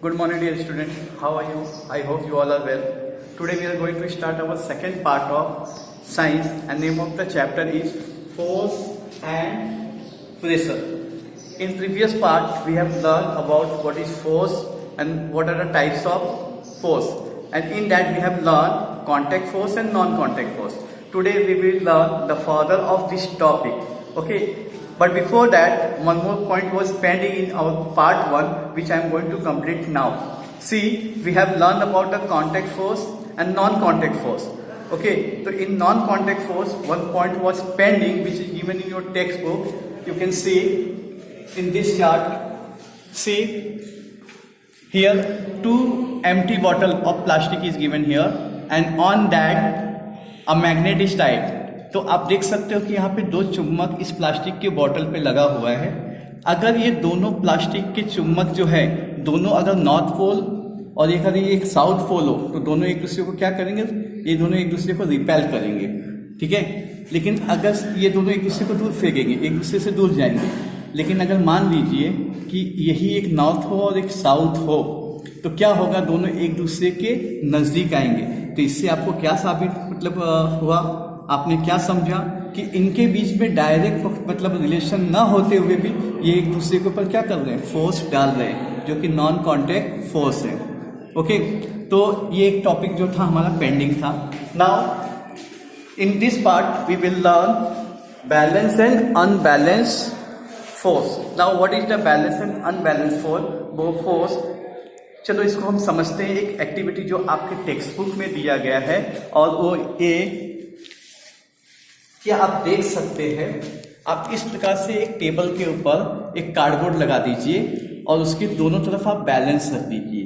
Good morning, dear student. How are you? I hope you all are well. Today we are going to start our second part of science, and name of the chapter is force and pressure. In previous part, we have learned about what is force and what are the types of force, and in that we have learned contact force and non-contact force. Today we will learn the further of this topic. Okay. But before that, one more point was pending in our part 1, which I am going to complete now. See, we have learned about the contact force and non-contact force. Okay, so in non-contact force, one point was pending, which is given in your textbook. You can see in this chart. See, here 2 empty bottle of plastic is given here, and on that a magnet is tied. तो आप देख सकते हो कि यहाँ पे 2 चुम्बक इस प्लास्टिक के बोतल पे लगा हुआ है। अगर ये दोनों प्लास्टिक के चुम्बक जो है, दोनों अगर नॉर्थ पोल और एक अगर एक साउथ पोल हो, तो दोनों एक दूसरे को क्या करेंगे? ये दोनों एक दूसरे को रिपेल करेंगे, ठीक है। लेकिन अगर ये दोनों एक दूसरे को दूर फेंकेंगे, एक दूसरे से दूर जाएंगे। लेकिन अगर मान लीजिए कि यही एक नॉर्थ हो और एक साउथ हो, तो क्या होगा? दोनों एक दूसरे के नजदीक आएंगे। तो इससे आपको क्या साबित हुआ? आपने क्या समझा कि इनके बीच में डायरेक्ट मतलब रिलेशन ना होते हुए भी ये एक दूसरे के ऊपर क्या कर रहे हैं? फोर्स डाल रहे हैं, जो कि नॉन कॉन्टैक्ट फोर्स है। ओके, तो ये एक टॉपिक जो था हमारा पेंडिंग था। Now in this part we will learn balance and unbalance force. Now what is the balance and unbalance force? चलो इसको हम समझते हैं। एक एक्टिविटी जो आपके टेक्स्ट बुक में दिया गया है, और वो ये क्या आप देख सकते हैं, आप इस प्रकार से एक टेबल के ऊपर एक कार्डबोर्ड लगा दीजिए और उसके दोनों तरफ आप बैलेंस रख दीजिए,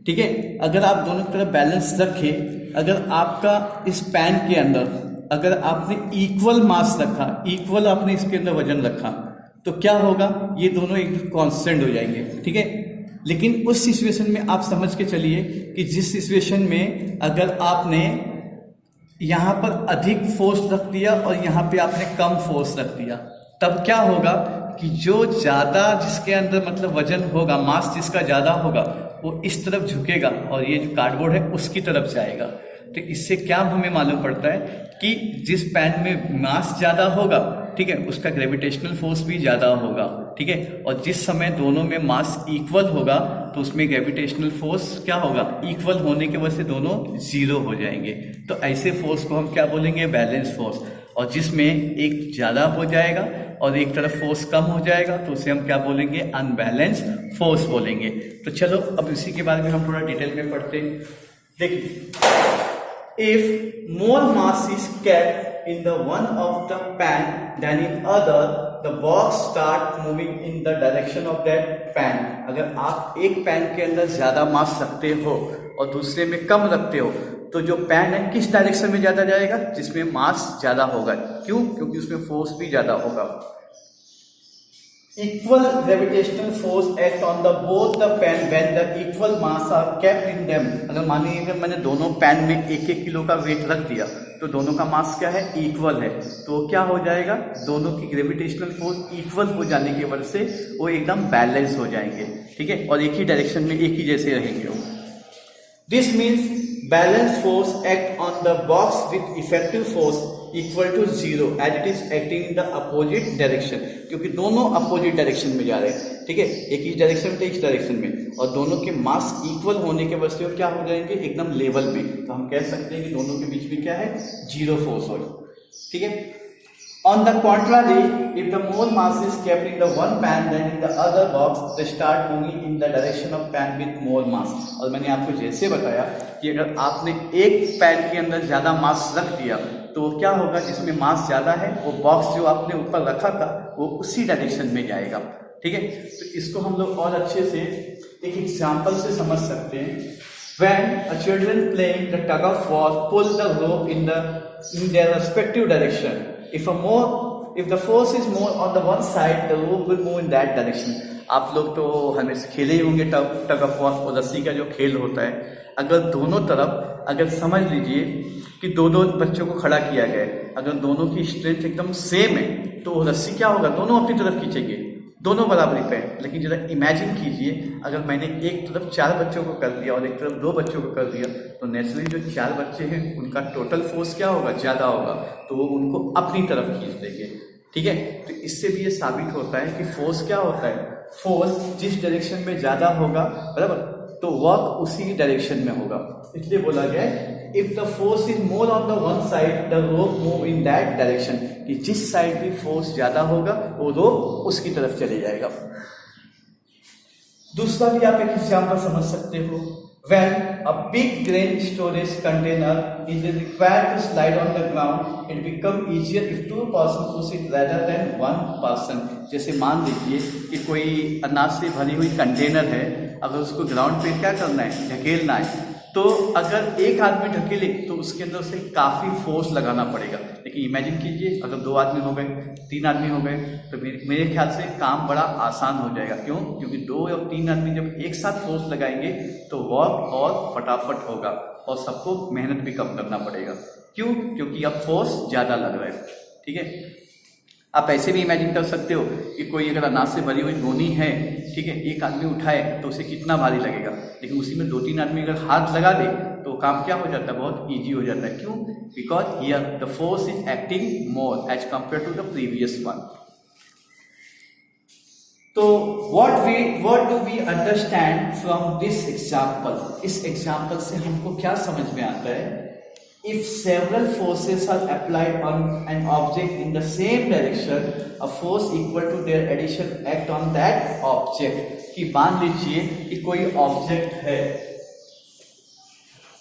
ठीक है। अगर आप दोनों तरफ बैलेंस रखें, अगर आपका इस पैन के अंदर अगर आपने इक्वल मास रखा, इक्वल आपने इसके अंदर वजन रखा, तो क्या होगा? ये दोनों एक कांस्टेंट हो जाएंगे, ठीक है। लेकिन उस सिचुएशन में आप समझ के चलिए कि जिस सिचुएशन में अगर आपने यहाँ पर अधिक फोर्स रख दिया और यहाँ पे आपने कम फोर्स रख दिया, तब क्या होगा कि जो ज़्यादा जिसके अंदर मतलब वजन होगा, मास जिसका ज़्यादा होगा, वो इस तरफ झुकेगा और ये जो कार्डबोर्ड है उसकी तरफ जाएगा। तो इससे क्या हमें मालूम पड़ता है कि जिस पैन में मास ज़्यादा होगा, ठीक है, उसका ग्रेविटेशनल फोर्स भी ज़्यादा होगा, ठीक है। और जिस समय दोनों में मास इक्वल होगा, तो उसमें ग्रेविटेशनल फोर्स क्या होगा? इक्वल होने की वजह से दोनों जीरो हो जाएंगे। तो ऐसे फोर्स को हम क्या बोलेंगे? Balance force. और जिसमें एक ज़्यादा हो जाएगा और एक तरफ फोर्स कम हो जाएगा, तो उसे हम क्या बोलेंगे? अनबैलेंस फोर्स बोलेंगे। तो चलो अब इसी के बारे में हम थोड़ा डिटेल में पढ़ते हैं। देखिए, if more mass is kept in the one of the pan than in other, the box start moving in the direction of that pan. अगर आप एक पैन के अंदर ज्यादा मास रखते हो और दूसरे में कम रखते हो, तो जो पैन है किस डायरेक्शन में ज्यादा जाएगा? जिसमें मास ज्यादा होगा। क्यों? क्योंकि उसमें फोर्स भी ज्यादा होगा। Equal gravitational force act on the both the pan when the equal mass are kept in them. अगर मानिए कि मैंने दोनों पैन में 1-1 किलो का वेट रख दिया, तो दोनों का मास क्या है? इक्वल है। तो क्या हो जाएगा? दोनों की ग्रेविटेशनल फोर्स इक्वल हो जाने की वजह से वो एकदम बैलेंस हो जाएंगे, ठीक है, और एक ही डायरेक्शन में एक ही जैसे रहेंगे वो। This means balance force act on the box with effective force equal to 0 as it is acting in the opposite direction. क्योंकि दोनों अपोजिट डायरेक्शन में जा रहे हैं, ठीक है, एक ही डायरेक्शन में, एक डायरेक्शन में, और दोनों के मास इक्वल होने के वजह से वो क्या हो जाएंगे? एकदम लेवल में। तो हम कह सकते हैं कि दोनों के बीच में क्या है? जीरो फोर्स हो, ठीक है। On the contrary, if the more mass is kept in the one pan than in the other box, they start moving in the direction of pan with more mass. और मैंने आपको जैसे बताया कि अगर आपने एक पैन के अंदर ज्यादा मास रख दिया, तो क्या होगा? जिसमें मास ज्यादा है, वो बॉक्स जो आपने ऊपर रखा था वो उसी डायरेक्शन में जाएगा, ठीक है। तो इसको हम लोग और अच्छे से एक एग्जाम्पल से समझ सकते हैं। When a children playing the tug of war pull the rope in their respective direction, if the force is more on the one side, the rope will move in that direction. आप लोग तो हमेशा खेले ही होंगे tug of war, और रस्सी का जो खेल होता है। अगर दोनों तरफ, अगर समझ लीजिए कि दो बच्चों को खड़ा किया गया है, अगर दोनों की स्ट्रेंथ एकदम सेम है, तो रस्सी क्या होगा? दोनों अपनी तरफ खींचेंगे, दोनों बराबरी पे हैं। लेकिन जरा इमेजिन कीजिए अगर मैंने एक तरफ 4 बच्चों को कर दिया और एक तरफ 2 बच्चों को कर दिया, तो नेचुरली जो 4 बच्चे हैं उनका टोटल फोर्स क्या होगा, ज़्यादा होगा, तो वो उनको अपनी तरफ खींच देंगे। ठीक है, तो इससे भी ये साबित होता है कि फोर्स क्या होता है, फोर्स जिस डायरेक्शन में ज़्यादा होगा, बराबर, तो वर्क उसी डायरेक्शन में होगा। इसलिए बोला गया है if the force is more on the one side the rope move in that direction, कि जिस साइड भी फोर्स ज्यादा होगा वो रोप उसकी तरफ चले जाएगा। दूसरा भी आप एक एग्जाम्पल समझ सकते हो, when a big grain storage container is required to slide on the ground it become easier if 2 person push it rather than 1 person। जैसे मान लीजिए कि कोई अनाज से भरी हुई कंटेनर है, अगर उसको ग्राउंड पे क्या करना है, ढकेलना है, तो अगर एक आदमी ढकेले तो उसके अंदर से काफ़ी फोर्स लगाना पड़ेगा। लेकिन इमेजिन कीजिए अगर 2 आदमी हो गए, 3 आदमी हो गए, तो मेरे ख्याल से काम बड़ा आसान हो जाएगा। क्यों? क्योंकि 2 या 3 आदमी जब एक साथ फोर्स लगाएंगे तो वर्क और फटाफट होगा और सबको मेहनत भी कम करना पड़ेगा। क्यों? क्योंकि अब फोर्स ज़्यादा लग रहा है। ठीक है, आप ऐसे भी इमेजिन कर सकते हो कि कोई अगर अनाज से भरी हुई गोनी है, ठीक है, एक आदमी उठाए तो उसे कितना भारी लगेगा, लेकिन उसी में 2-3 आदमी अगर हाथ लगा दे तो काम क्या हो जाता है, बहुत इजी हो जाता है। क्यों? Because here the force is acting more as compare to the previous one. तो what do we understand from this example? इस एग्जाम्पल से हमको क्या समझ में आता है? If several forces are applied on an object in the same direction, a force equal to their addition act on that object। कि मान लीजिए कि कोई ऑब्जेक्ट है,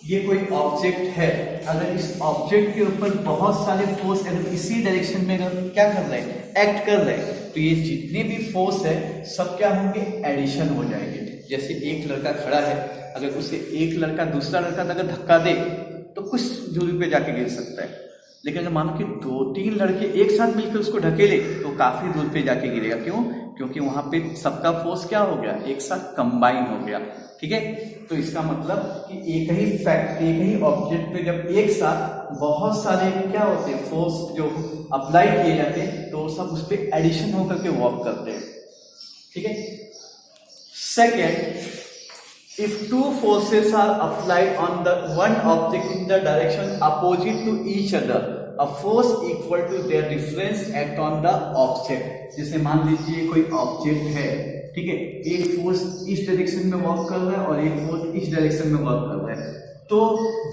ये कोई ऑब्जेक्ट है, अगर इस ऑब्जेक्ट के ऊपर बहुत सारे फोर्स अगर इसी डायरेक्शन में अगर क्या कर रहे हैं, एक्ट कर रहे हैं, तो ये जितने भी फोर्स है सब क्या होंगे, एडिशन हो जाएंगे। जैसे एक लड़का खड़ा है, अगर उसे एक लड़का दूसरा लड़का अगर धक्का दे तो कुछ दूरी पे जाके गिर सकता है, लेकिन अगर मानो कि 2-3 लड़के एक साथ मिलकर उसको ढकेले तो काफी दूर पे जाके गिरेगा। क्यों? क्योंकि वहां पे सबका फोर्स क्या हो गया, एक साथ कंबाइन हो गया। ठीक है, तो इसका मतलब कि एक ही ऑब्जेक्ट पे जब एक साथ बहुत सारे क्या होते हैं फोर्स जो अप्लाई किए जाते हैं तो सब उस पर एडिशन होकर के वर्क करते हैं। ठीक है, second, if 2 forces are applied on the one object in the direction opposite to each other, a force equal to their difference act on the object। जैसे मान लीजिए कोई ऑब्जेक्ट है, ठीक है, एक फोर्स इस डायरेक्शन में वर्क कर रहा है और एक फोर्स इस डायरेक्शन में वर्क कर रहा है, तो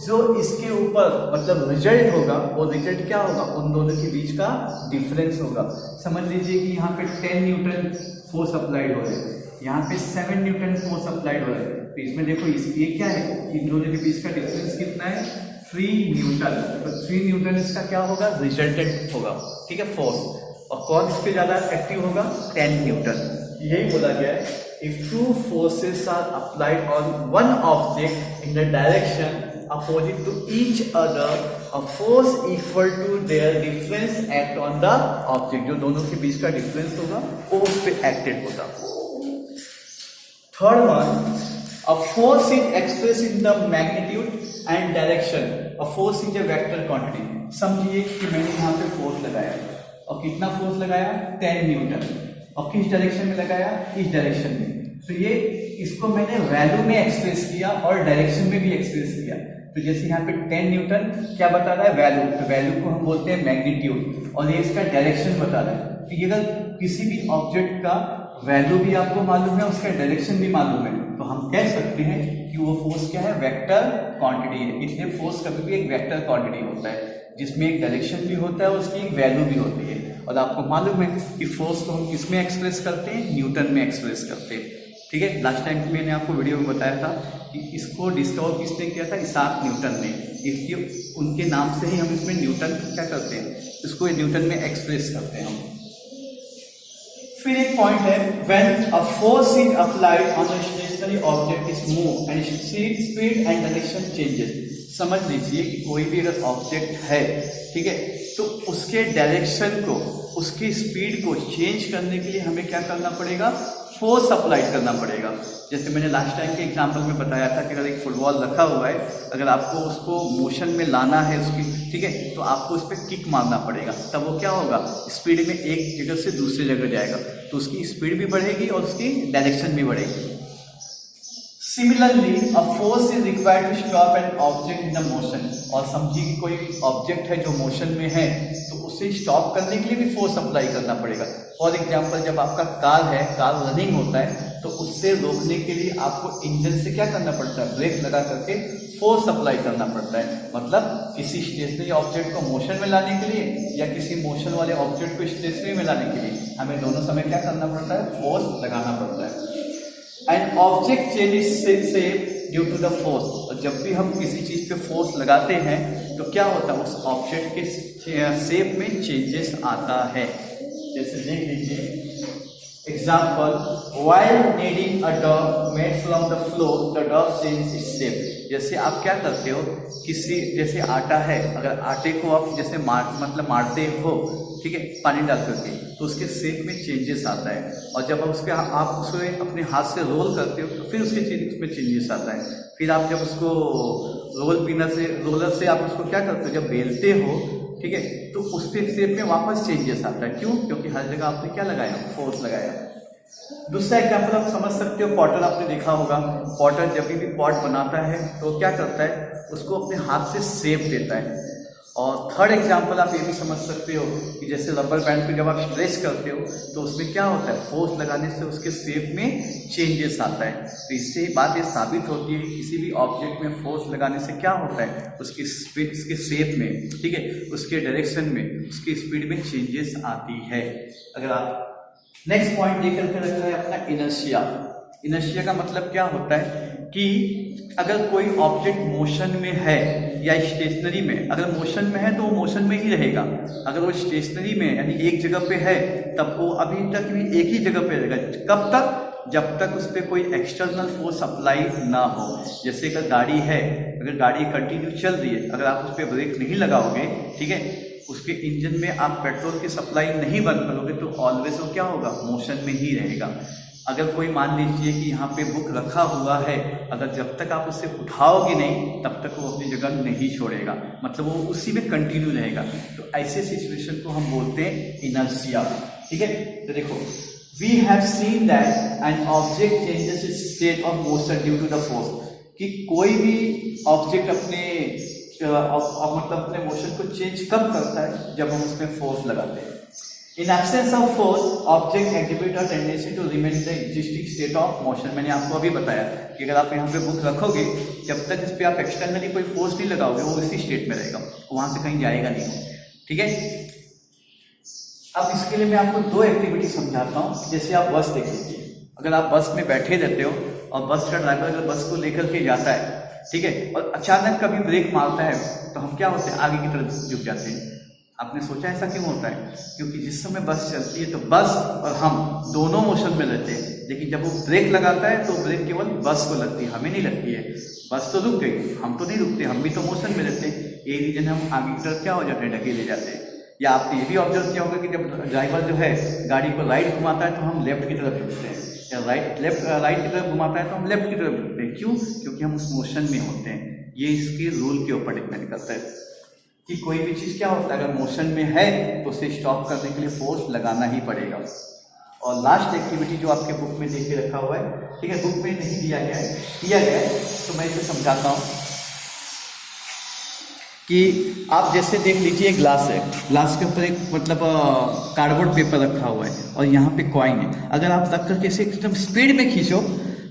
जो इसके ऊपर मतलब रिजल्ट होगा वो रिजल्ट क्या होगा, उन दोनों के बीच का डिफरेंस होगा। समझ लीजिए कि यहाँ पे 10 न्यूटन फोर्स अप्लाइड हो रहे हैं, यहाँ पे 7 न्यूटन फोर्स अप्लाइड हो रहा है, तो इसमें देखो ये क्या है, इन दोनों के बीच का डिफरेंस कितना है, 3 न्यूटन। तो 3 न्यूटन इसका क्या होगा, रिजल्टेंट होगा। ठीक है, फोर्स, और कौन इस पे ज्यादा एक्टिव होगा, 10 न्यूटन। यही बोला गया है, if 2 forces are applied on one object in the direction opposite to each other, a force equal to their difference act on the object. जो दोनों के बीच का डिफरेंस होगा वो उस पे एक्टेड होगा। Third one, a force is expressed in the magnitude and direction। a force is a vector quantity। समझिए कि मैंने यहाँ पे फोर्स लगाया और कितना फोर्स लगाया, 10 न्यूटन, और किस डायरेक्शन में लगाया, इस डायरेक्शन में। तो ये इसको मैंने वैल्यू में एक्सप्रेस किया और डायरेक्शन में भी एक्सप्रेस किया। तो जैसे यहाँ पे 10 न्यूटन क्या बता रहा है, वैल्यू, तो वैल्यू को हम बोलते हैं मैग्नीट्यूड, और ये इसका डायरेक्शन बता रहा है। तो अगर किसी भी ऑब्जेक्ट का वैल्यू भी आपको मालूम है, उसका डायरेक्शन भी मालूम है, तो हम कह सकते हैं कि वो फोर्स क्या है, वेक्टर क्वांटिटी है। इसलिए फोर्स कभी भी एक वेक्टर क्वांटिटी होता है जिसमें एक डायरेक्शन भी होता है और उसकी एक वैल्यू भी होती है। और आपको मालूम है कि फोर्स को हम किसमें एक्सप्रेस करते हैं, न्यूटन में एक्सप्रेस करते हैं। ठीक है, लास्ट टाइम मैंने आपको वीडियो में बताया था कि इसको डिस्कवर किसने किया था, इसाक न्यूटन ने। इसलिए उनके नाम से ही हम इसमें न्यूटन क्या करते हैं, इसको न्यूटन में एक्सप्रेस करते हैं हम। फिर एक पॉइंट है, when a force is applied on a stationary object is moved and its speed and direction changes। समझ लीजिए कि कोई भी अगर ऑब्जेक्ट है, ठीक है, तो उसके डायरेक्शन को, उसकी स्पीड को चेंज करने के लिए हमें क्या करना पड़ेगा, फोर्स अप्लाई करना पड़ेगा। जैसे मैंने लास्ट टाइम के एग्जांपल में बताया था कि अगर एक फुटबॉल रखा हुआ है, अगर आपको उसको मोशन में लाना है, उसकी ठीक है, तो आपको उस पर किक मारना पड़ेगा, तब वो क्या होगा, स्पीड में एक जगह से दूसरी जगह जाएगा, तो उसकी स्पीड भी बढ़ेगी और उसकी डायरेक्शन भी बढ़ेगी। Similarly a force is required to stop an object in the motion. और समझिए कि कोई ऑब्जेक्ट है जो मोशन में है, तो उसे स्टॉप करने के लिए भी फोर्स अप्लाई करना पड़ेगा। फॉर एग्जाम्पल, जब आपका कार है, कार रनिंग होता है, तो उससे रोकने के लिए आपको इंजन से क्या करना पड़ता है, ब्रेक लगा करके फोर्स अप्लाई करना पड़ता है। मतलब किसी स्टेशनरी ऑब्जेक्ट को मोशन में लाने के लिए या किसी मोशन वाले ऑब्जेक्ट को स्टेशनरी में लाने के लिए हमें दोनों समय क्या करना पड़ता है, फोर्स लगाना पड़ता है। And object changes shape due to the force. और जब भी हम किसी चीज पे फोर्स लगाते हैं तो क्या होता है, उस ऑब्जेक्ट के शेप में चेंजेस आता है। जैसे देख लीजिए example, while kneading a dough made from the flour, the dough changes its shape। जैसे आप क्या करते हो, किसी जैसे आटा है, अगर आटे को आप जैसे मारते हो, ठीक है, पानी डाल करके, तो उसके शेप में चेंजेस आता है। और जब आप उसे अपने हाथ से रोल करते हो तो फिर उसमें चेंजेस आता है। फिर आप जब उसको रोलर से आप उसको क्या करते हो, जब बेलते हो, ठीक है, तो उसके शेप में वापस चेंजेस आता है। क्यों? क्योंकि हर जगह आपने क्या लगाया, फोर्स लगाया। दूसरा एग्जाम्पल आप समझ सकते हो, पॉटर आपने देखा होगा, पॉटर जब भी पॉट बनाता है तो क्या करता है, उसको अपने हाथ से शेप देता है। और थर्ड एग्जाम्पल आप ये भी समझ सकते हो कि जैसे रबर बैंड को जब आप स्ट्रेच करते हो तो उसमें क्या होता है, फोर्स लगाने से उसके शेप में चेंजेस आता है। तो इससे बात ये साबित होती है कि किसी भी ऑब्जेक्ट में फोर्स लगाने से क्या होता है, उसकी स्पीड, उसके शेप में, ठीक है, उसके डायरेक्शन में, उसकी स्पीड में चेंजेस आती है। अगर आप नेक्स्ट पॉइंट लेकर के रखा है अपना इनर्शिया। इनर्शिया का मतलब क्या होता है कि अगर कोई ऑब्जेक्ट मोशन में है या स्टेशनरी में, अगर मोशन में है तो वो मोशन में ही रहेगा। अगर वो स्टेशनरी में यानी एक जगह पे है तब वो अभी तक भी एक ही जगह पे रहेगा। कब तक? जब तक उस पर कोई एक्सटर्नल फोर्स अप्लाई ना हो। जैसे अगर गाड़ी है, अगर गाड़ी कंटिन्यू चल रही है, अगर आप उस पर ब्रेक नहीं लगाओगे, ठीक है, उसके इंजन में आप पेट्रोल की सप्लाई नहीं बंद करोगे तो ऑलवेज वो क्या होगा, मोशन में ही रहेगा। अगर कोई मान लीजिए कि यहाँ पे बुक रखा हुआ है, अगर जब तक आप उसे उठाओगे नहीं तब तक वो अपनी जगह नहीं छोड़ेगा, मतलब वो उसी में कंटिन्यू रहेगा। तो ऐसे सिचुएशन को हम बोलते हैं इनर्शिया, ठीक है। तो देखो, we have seen that an object changes its state of motion due to the force, कि कोई भी ऑब्जेक्ट अपने मोशन को चेंज कब करता है, जब हम उसमें फोर्स लगाते हैं। In absence of force object activate a tendency to remain in the existing state of motion. मैंने आपको अभी बताया कि अगर आप यहाँ पे बुक रखोगे, जब तक इस पर आप एक्सटर्नली कोई फोर्स नहीं लगाओगे वो इसी स्टेट में रहेगा, वहां से कहीं जाएगा नहीं, ठीक है। अब इसके लिए मैं आपको दो एक्टिविटी समझाता हूँ। जैसे आप बस देख लीजिए, अगर आप बस में बैठे रहते हो और बस का ड्राइवर अगर बस को लेकर के जाता है, ठीक है, और अचानक कभी ब्रेक मारता है तो हम क्या होते हैं, आगे की तरफ झुक जाते हैं। आपने सोचा ऐसा क्यों होता है? क्योंकि जिस समय बस चलती है तो बस और हम दोनों मोशन में रहते हैं, लेकिन जब वो ब्रेक लगाता है तो ब्रेक केवल बस को लगती है, हमें नहीं लगती है। बस तो रुक गई, हम तो नहीं रुकते, हम भी तो मोशन में रहते हैं। ये रीजन हम आगे की तरफ क्या हो जाते हैं, ढकेले जाते हैं। या आपने ये भी ऑब्जर्व किया होगा कि जब ड्राइवर जो है गाड़ी को राइट घुमाता है तो हम लेफ्ट की तरफ झुकते हैं, या राइट की तरफ घुमाता है तो हम लेफ्ट की तरफ झुकते हैं। क्यों? क्योंकि हम उस मोशन में होते हैं। ये इसके रूल के ऊपर डिपेंड करता है कि कोई भी चीज़ क्या होता है, अगर मोशन में है तो उसे स्टॉप करने के लिए फोर्स लगाना ही पड़ेगा। और लास्ट एक्टिविटी जो आपके बुक में देख के रखा हुआ है, ठीक है, बुक में नहीं दिया गया है तो मैं इसे समझाता हूँ कि आप जैसे देख लीजिए ग्लास है, ग्लास के ऊपर एक मतलब कार्डबोर्ड पेपर रखा हुआ है और यहाँ पे कॉइन है। अगर आप रख करके इसे एकदम स्पीड में खींचो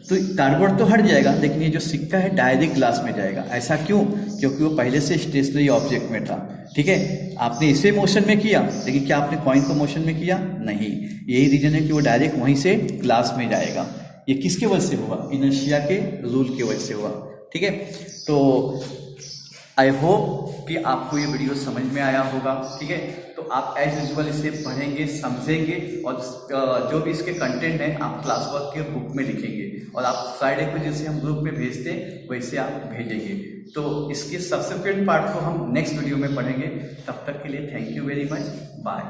तो कार्डबोर्ड तो हट जाएगा, लेकिन ये जो सिक्का है डायरेक्ट ग्लास में जाएगा। ऐसा क्यों? क्योंकि वो पहले से स्टेशनरी ऑब्जेक्ट में था, ठीक है। आपने इसे मोशन में किया, लेकिन क्या आपने कॉइन को मोशन में किया? नहीं। यही रीजन है कि वो डायरेक्ट वहीं से ग्लास में जाएगा। ये किसके वजह से हुआ? इनर्शिया के रूल की वजह से हुआ, ठीक है। तो आई होप कि आपको ये वीडियो समझ में आया होगा, ठीक है। तो आप एज यूजुअल इसे पढ़ेंगे, समझेंगे और जो भी इसके कंटेंट है आप क्लास वर्क के बुक में लिखेंगे और आप फ्राइडे को जैसे हम ग्रुप में भेजते हैं वैसे आप भेजेंगे। तो इसके सब्सिक्वेंट पार्ट को हम नेक्स्ट वीडियो में पढ़ेंगे। तब तक के लिए thank you very much, bye.